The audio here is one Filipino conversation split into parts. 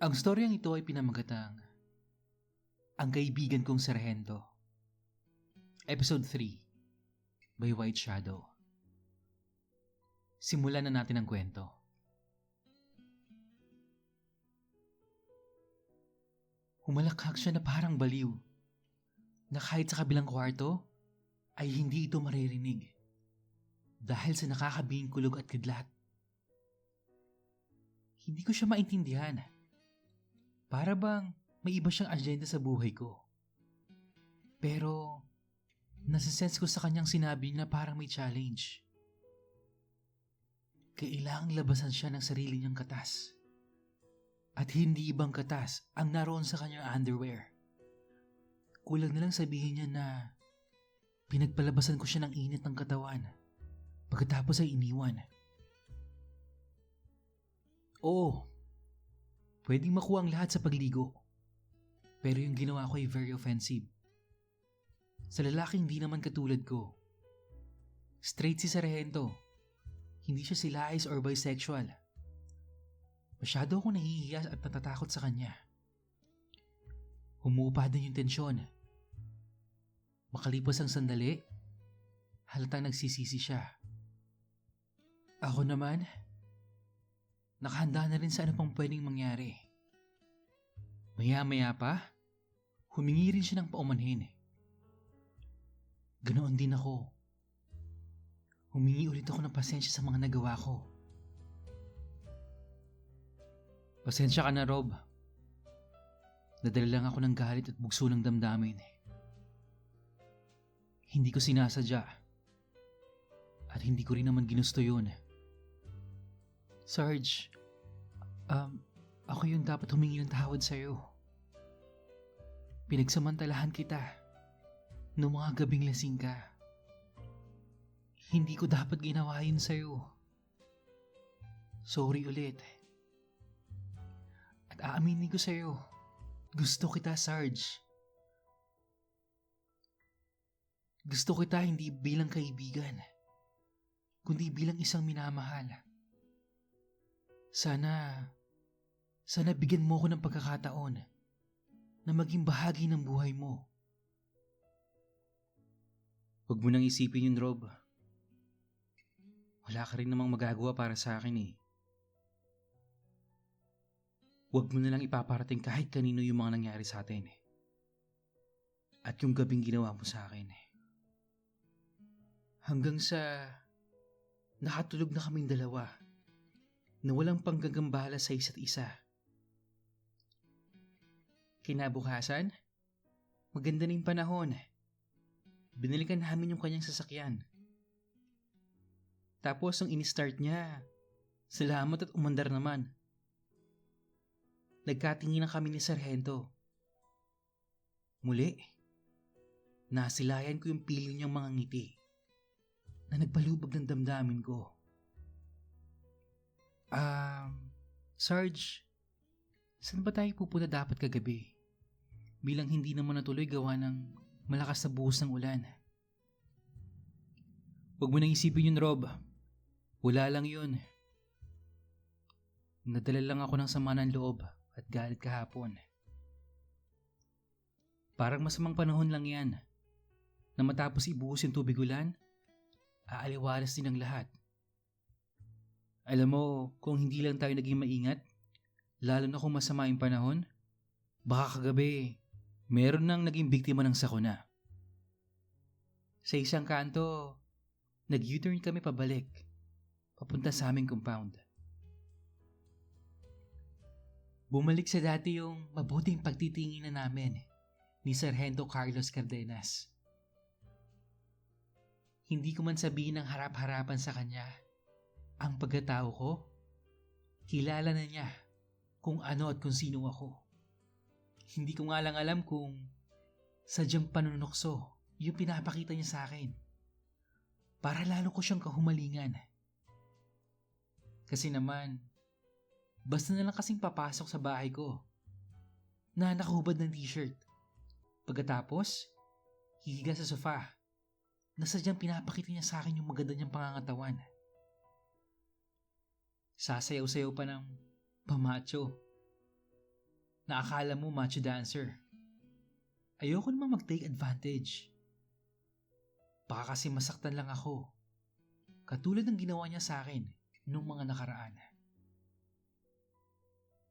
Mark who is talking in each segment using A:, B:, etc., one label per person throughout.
A: Ang storyang ito ay pinamagatang Ang Kaibigan Kong Sarhento, Episode 3 by White Shadow. Simulan na natin ang kwento. Humalakhak siya na parang baliw, na kahit sa kabilang kwarto ay hindi ito maririnig dahil sa nakakabing kulog at kidlat. Hindi ko siya maintindihan. Para bang may iba siyang agenda sa buhay ko. Pero nasisense ko sa kanyang sinabi na parang may challenge. Kailangang labasan siya ng sarili niyang katas. At hindi ibang katas ang naroon sa kanyang underwear. Kulang na lang sabihin niya na pinagpalabasan ko siya ng init ng katawan pagkatapos ay iniwan. Oo, pwedeng makuha ang lahat sa pagligo. Pero yung ginawa ko ay very offensive. Sa lalaking di naman katulad ko. Straight si Sargento. Hindi siya silais or bisexual. Masyado akong nahihiya at natatakot sa kanya. Humuupa din yung tensyon. Makalipas ang sandali, halatang nagsisisi siya. Ako naman, nakahanda na rin sa ano pang pwedeng mangyari. Maya-maya pa, humingi rin siya ng paumanhin. Ganoon din ako. Humingi ulit ako ng pasensya sa mga nagawa ko. Pasensya ka na, Rob. Nadala lang ako ng galit at bugso ng damdamin. Hindi ko sinasadya. At hindi ko rin naman ginusto yun. Sarge, ako yung dapat humingi ng tawad sa'yo. Pinagsamantalahan kita noong mga gabing lasing ka. Hindi ko dapat ginawa yun sa'yo. Sorry ulit. At aaminin ko sa'yo, gusto kita, Sarge. Gusto kita hindi bilang kaibigan, kundi bilang isang minamahal. Sana bigyan mo ko ng pagkakataon na maging bahagi ng buhay mo. Huwag mo nang isipin yun, Rob. Wala ka rin namang magagawa para sa akin eh. Huwag mo na lang ipaparating kahit kanino yung mga nangyari sa atin eh. At yung gabing ginawa mo sa akin eh. Hanggang sa nakatulog na kaming dalawa na walang panggagambala sa isa't isa. Kinabukasan, maganda na yung panahon. Binalikan namin yung kanyang sasakyan. Tapos nung in-start niya, salamat at umandar naman. Nagkatingin na kami ni Sargento. Muli, nasilayan ko yung pilyo niyang mga ngiti na nagpalubag ng damdamin ko. Sarge, saan ba tayo pupunta dapat kagabi? Bilang hindi naman natuloy gawa ng malakas na buhos ng ulan. Huwag mo nang isipin yun, Rob. Wala lang yun. Nadala lang ako ng sama ng loob at galit kahapon. Parang masamang panahon lang yan na matapos ibuhos yung tubig ulan, aaliwalas din ang lahat. Alam mo, kung hindi lang tayo naging maingat, lalo na kung masama yung panahon, baka kagabi, meron nang naging biktima ng sakuna. Sa isang kanto, nag-U-turn kami pabalik, papunta sa aming compound. Bumalik sa dati yung mabuting pagtitinginan namin ni Sargento Carlos Cardenas. Hindi ko man sabihin ng harap-harapan sa kanya ang pagkatao ko, kilala na niya kung ano at kung sino ako. Hindi ko nga lang alam kung sadyang panunukso yung pinapakita niya sa akin para lalo ko siyang kahumalingan. Kasi naman, basta na lang kasing papasok sa bahay ko na nakahubad ng t-shirt. Pagkatapos, hihiga sa sofa na sadyang pinapakita niya sa akin yung maganda niyang pangangatawan. Sasayaw-sayaw pa ng pamacho. na akala mo macho dancer. Ayoko naman mag-take advantage. Baka kasi masaktan lang ako. Katulad ng ginawa niya sa akin nung mga nakaraan.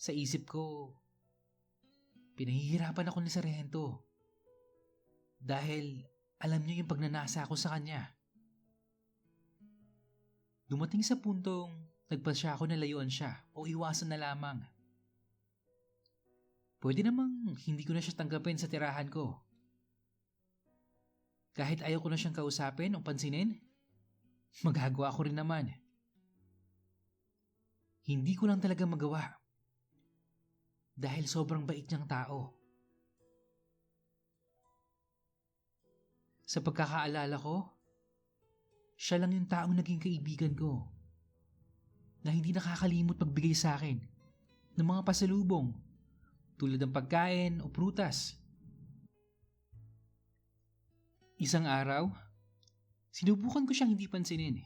A: Sa isip ko, pinahihirapan ako ni Sargento. Dahil alam niyo yung pagnanasa ko sa kanya. Dumating sa puntong nagpasya ako na layuan siya o iwasan na lamang. Pwede namang hindi ko na siya tanggapin sa tirahan ko. Kahit ayaw ko na siyang kausapin o pansinin, magagawa ko rin naman. Hindi ko lang talaga magawa. Dahil sobrang bait niyang tao. Sa pagkakaalala ko, siya lang yung taong naging kaibigan ko na hindi nakakalimot magbigay sa akin ng mga pasalubong tulad ng pagkain o prutas. Isang araw, sinubukan ko siyang hindi pansinin.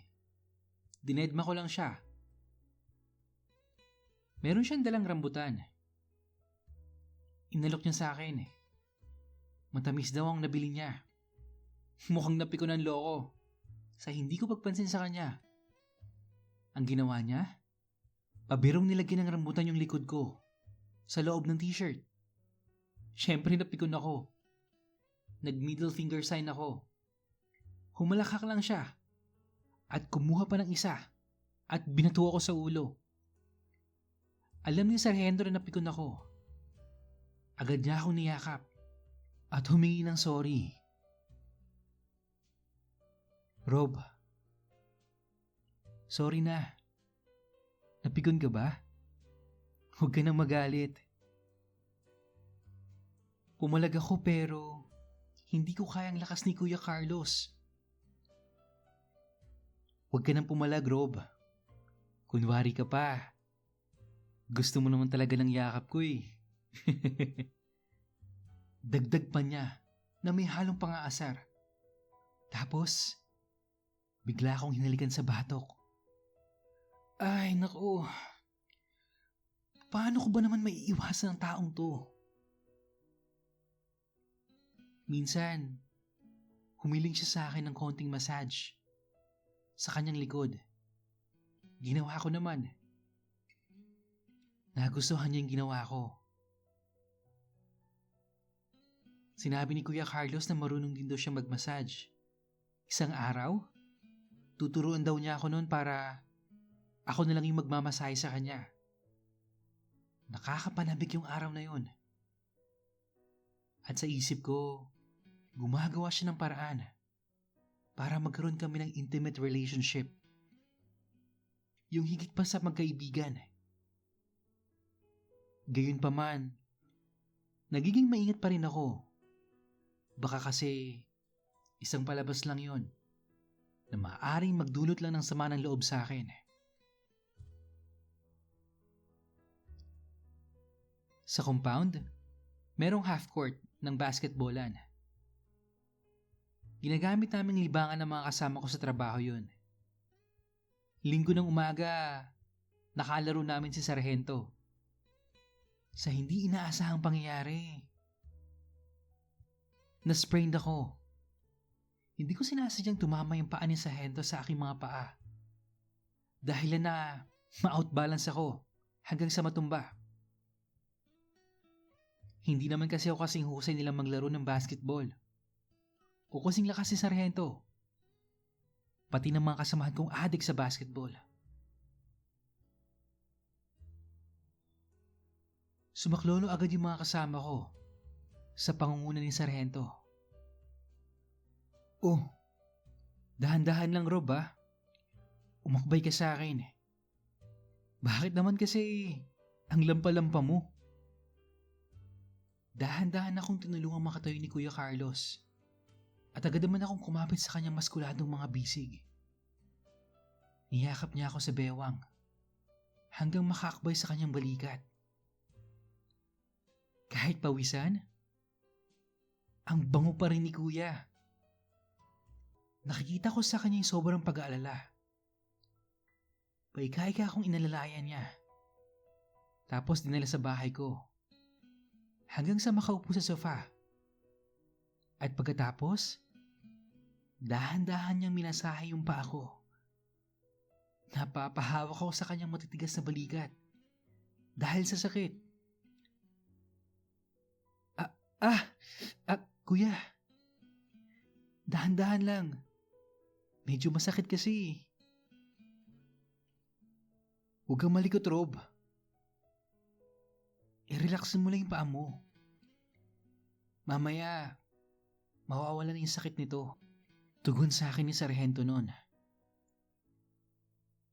A: Dinedma ko lang siya. Meron siyang dalang rambutan. Inalok niya sa akin. Matamis daw ang nabili niya. Mukhang napiko ng loko sa hindi ko pagpansin sa kanya. Ang ginawa niya, pabirong nilagyan ng rambutan yung likod ko sa loob ng t-shirt. Siyempre napikon ako. Nag-middle finger sign ako. Humalakak lang siya at kumuha pa ng isa at binato ako sa ulo. Alam ni Sargento na napikon ako. Agad niya akong niyakap at humingi ng sorry. Rob, sorry na. Napikon ka ba? Huwag ka nang magalit. Pumalag ako pero hindi ko kayang lakas ni Kuya Carlos. Huwag ka nang pumalag, Rob. Kunwari ka pa. Gusto mo naman talaga ng yakap ko eh. Dagdag pa niya na may halong pang-aasar. Tapos, bigla akong hinalikan sa batok. Ay, naku. Paano ko ba naman maiiwasan ang taong to? Minsan, humiling siya sa akin ng konting massage sa kanyang likod. Ginawa ko naman. Nagustuhan niya yung ginawa ko. Sinabi ni Kuya Carlos na marunong din daw siya mag-massage. Isang araw, tuturuan daw niya ako noon para ako na lang yung magmamasahe sa kanya. Nakakapanabik yung araw na yun. At sa isip ko, gumagawa siya ng paraan para magkaroon kami ng intimate relationship. Yung higit pa sa magkaibigan. Gayunpaman, nagiging maingat pa rin ako. Baka kasi isang palabas lang yon na maaaring magdulot lang ng sama ng loob sa akin. Sa compound, merong half-court ng basketballan. Ginagamit naming libangan ng mga kasama ko sa trabaho yun. Linggo ng umaga, nakalaro namin si Sargento. Sa hindi inaasahang pangyayari, na-sprained ako. Hindi ko sinasadyang tumama yung paa ni Sargento sa aking mga paa. Dahilan na ma-outbalance ako hanggang sa matumba. Hindi naman kasi ako kasing husay nilang maglaro ng basketball. O kasing lakas si Sargento. Pati ng mga kasamahan kong adik sa basketball. Sumaklolo agad yung mga kasama ko sa pangunguna ni Sargento. Oh, dahan-dahan lang Rob ah. Umakbay ka sa akin. Bakit naman kasi ang lampa-lampa mo? Dahan-dahan akong tinulungang makatayo ni Kuya Carlos at agad naman akong kumapit sa kanyang maskuladong mga bisig. Niyakap niya ako sa bewang hanggang makakbay sa kanyang balikat. Kahit pawisan, ang bango pa rin ni Kuya. Nakikita ko sa kanya yung sobrang pag-aalala. Paika-ika akong inalalayan niya. Tapos dinala sa bahay ko. hanggang sa makaupo sa sofa. At pagkatapos, dahan-dahan niyang minasahe yung paa ko. Napapahawak ako sa kanyang matitigas na balikat dahil sa sakit. Kuya, dahan-dahan lang. Medyo masakit kasi. Huwag kang malikot, Rob. I-relax mo lang yung paa mo. Mamaya, mawawala na yung sakit nito. Tugon sa akin ni Sargento noon.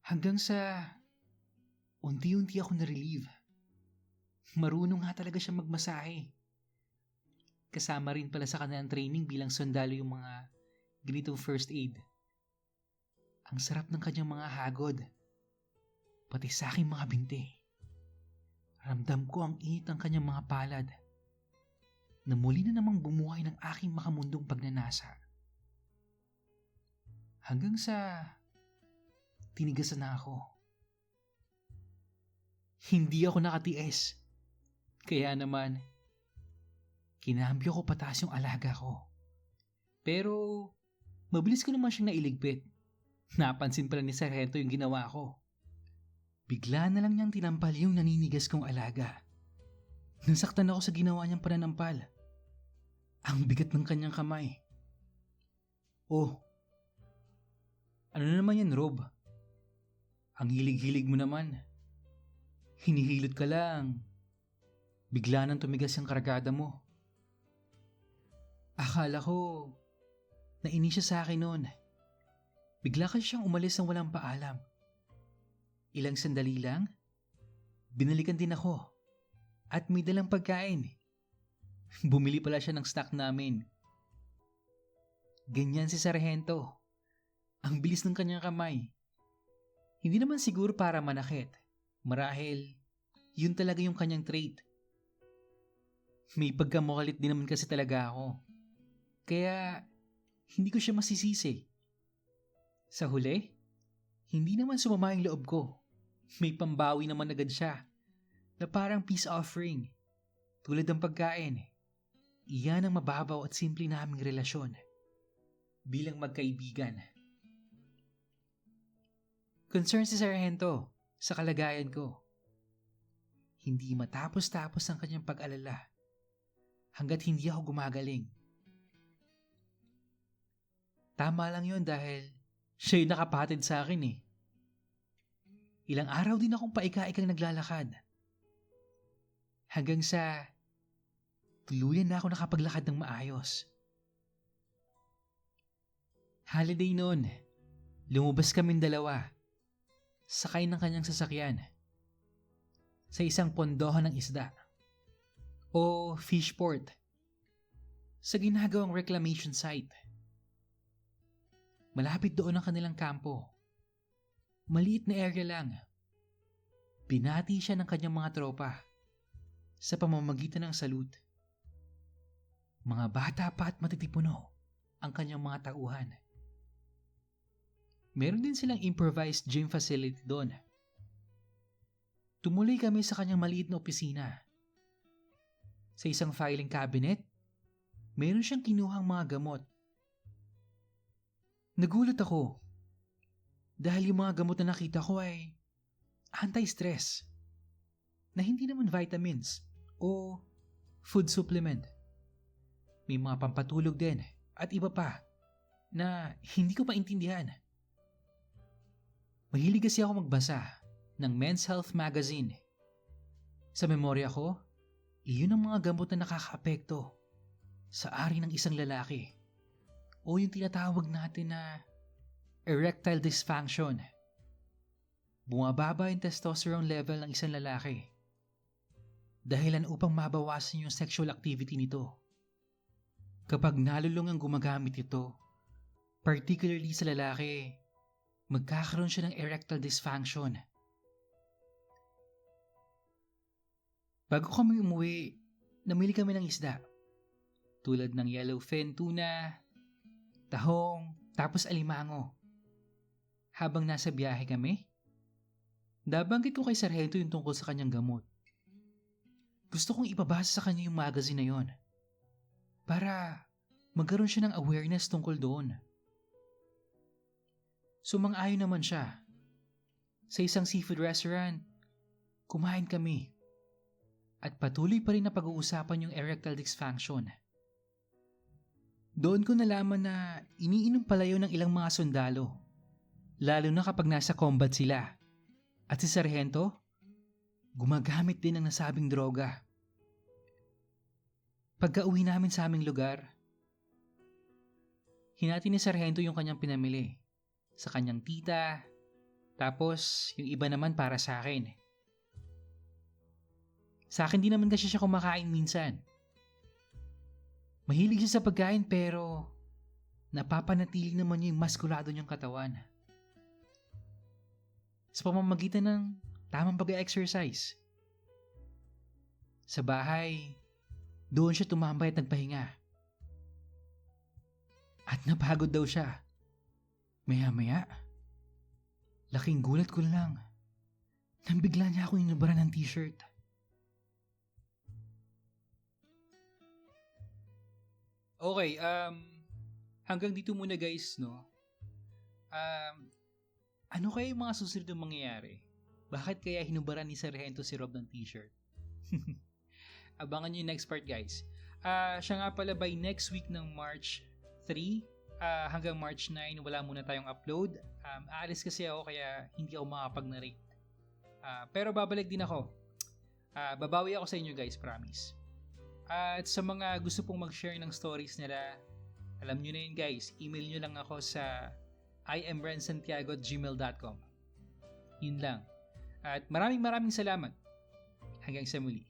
A: Hanggang sa unti-unti ako na-relieve. Marunong nga talaga siya magmasahe. Kasama rin pala sa kanilang training bilang sundalo yung mga ganitong first aid. Ang sarap ng kanyang mga hagod. Pati sa aking mga binti. Ramdam ko ang init ng kanyang mga palad na muli na namang bumuhay ng aking makamundong pagnanasa. Hanggang sa tinigasan na ako. Hindi ako nakatiis. Kaya naman, kinambyo ko pataas yung alaga ko. Pero, mabilis ko naman siyang nailigpit. Napansin pala ni Sargento yung ginawa ko. Bigla na lang niyang tinampal yung naninigas kong alaga. Nasaktan ako sa ginawa niyang pananampal. Ang bigat ng kanyang kamay. Oh, ano na naman yan, Rob? Ang hilig-hilig mo naman. Hinihilot ka lang. Bigla nang tumigas yung karagada mo. Akala ko, nainis siya sa akin noon. Bigla kasi siyang umalis ng walang paalam. Ilang sandali lang, binalikan din ako. At may dalang pagkain. Bumili pala siya ng stock namin. Ganyan si Sargento. Ang bilis ng kanyang kamay. Hindi naman siguro para manakit. Marahil, yun talaga yung kanyang trait. May pagkamukalit din naman kasi talaga ako. Kaya, hindi ko siya masisisi. Sa huli, hindi naman sumama yung loob ko. May pambawi naman agad siya na parang peace offering. Tulad ng pagkain. Iyan ang mababaw at simple naming relasyon bilang magkaibigan. Concern si Sargento sa kalagayan ko. Hindi matapos-tapos ang kanyang pag-alala hanggat hindi ako gumagaling. Tama lang yun dahil siya yung nakapatid sa akin eh. Ilang araw din akong paika-ikang naglalakad. Hanggang sa tuluyan na ako nakapaglakad ng maayos. Holiday noon, lumabas kaming dalawa. Sakay ng kanyang sasakyan. Sa isang pondohan ng isda. O fishport. Sa ginagawang reclamation site. Malapit doon ang kanilang kampo. Maliit na area lang. Binati siya ng kanyang mga tropa sa pamamagitan ng salute. Mga bata pa at matitipuno ang kanyang mga tauhan. Meron din silang improvised gym facility doon. Tumuloy kami sa kanyang maliit na opisina. Sa isang filing cabinet, meron siyang kinuhang mga gamot. Nagulat ako dahil yung mga gamot na nakita ko ay anti-stress na hindi naman vitamins o food supplement. May mga pampatulog din at iba pa na hindi ko maintindihan. Mahilig kasi ako magbasa ng Men's Health magazine. Sa memorya ko, iyon ang mga gamot na nakakaapekto sa ari ng isang lalaki o yung tinatawag natin na erectile dysfunction. Bumababa yung testosterone level ng isang lalaki. Dahilan upang mabawasan yung sexual activity nito. Kapag nalulung ang gumagamit ito, particularly sa lalaki, magkakaroon siya ng erectile dysfunction. Bago kami umuwi, namili kami ng isda. Tulad ng yellowfin tuna, tahong, tapos alimango. Habang nasa biyahe kami, nabanggit ko kay Sargento yung tungkol sa kanyang gamot. Gusto kong ipabasa sa kanya yung magazine na yon para magkaroon siya ng awareness tungkol doon. Sumang-ayon naman siya. Sa isang seafood restaurant, kumain kami. At patuloy pa rin na pag-uusapan yung erectile dysfunction. Doon ko nalaman na iniinom pala yun ng ilang mga sundalo. Lalo na kapag nasa combat sila. At si Sargento, gumagamit din ng nasabing droga. Pagka-uwi namin sa aming lugar, hinati ni Sargento yung kanyang pinamili sa kanyang tita, tapos yung iba naman para sa akin. Sa akin din naman kasi siya kumakain minsan. Mahilig siya sa pagkain pero napapanatili naman niya yung maskulado niyang katawan. Sa pamamagitan ng tamang pag-exercise. Sa bahay, doon siya tumambay at nagpahinga. At napagod daw siya. Maya-maya, laking gulat ko lang nang bigla niya akong inubaran ng t-shirt. Okay, hanggang dito muna guys, no? Ano kaya yung mga susunod na mangyayari? Bakit kaya hinubaran ni Sargento si Rob ng t-shirt? Abangan nyo yung next part guys. Siya nga pala by next week ng March 3 hanggang March 9 wala muna tayong upload. Aalis kasi ako kaya hindi ako makapag-narrate. Pero babalik din ako. Babawi ako sa inyo guys, promise. At sa mga gusto pong mag-share ng stories nila, alam nyo na yun guys, email nyo lang ako sa iambransantiago@gmail.com. Yun lang. At maraming salamat. Hanggang sa muli.